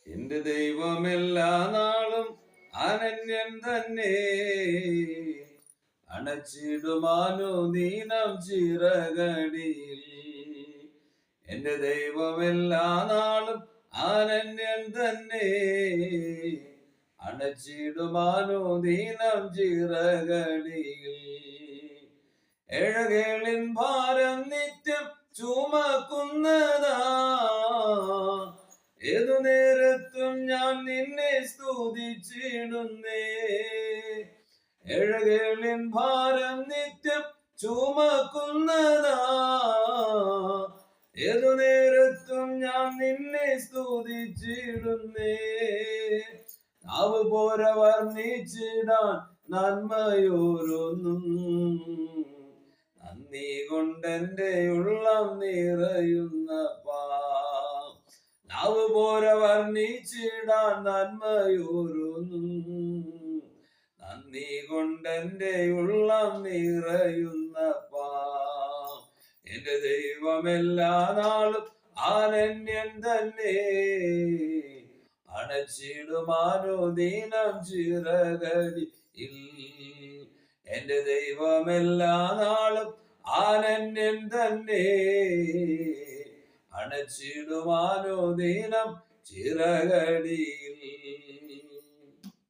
എന്റെ ദൈവമെല്ലാ നാളും അനന്യൻ തന്നെ, അണച്ചിടുമാനു നീനം ചിറകടിയിൽ. എന്റെ ദൈവമെല്ലാ നാളും അനന്യൻ തന്നെ, അണച്ചിടുമാനു നീനം ചിറകടിയിൽ. എഴകേളിൻ ഭാരം നിത്യം ചുമക്കുന്നതാ, ഏതു നേരത്തും ഞാൻ നിന്നെ സ്തുതിച്ചിടുന്നേ. എഴകേളിൻ ഭാരം നിത്യം ചുമക്കുന്നതാ, ഏതു നേരത്തും ഞാൻ നിന്നെ സ്തുതിച്ചിടുന്നേ. നാവ് പോര വർണ്ണിച്ചിടാൻ നന്മയോരോന്നും, നന്ദി കൊണ്ടെന്റെ ഉള്ളം നിറയുന്നപ്പാ. നാവ് പോര വർണ്ണിച്ചിടാൻ നന്മയോരോന്നും, നന്ദി കൊണ്ടെന്റെ ഉള്ളം നിറയുന്നപ്പാ. എന്റെ ദൈവമെല്ലാ നാളും അനന്യൻ തന്നെ, അണച്ചിടുമാനോ ദീനം ചിറകടിയിൽ. എന്റെ ദൈവമെല്ലാ നാളും അനന്യൻ തന്നെ, അണച്ചിടുമാനോ ദീനം ചിറകടിയിൽ.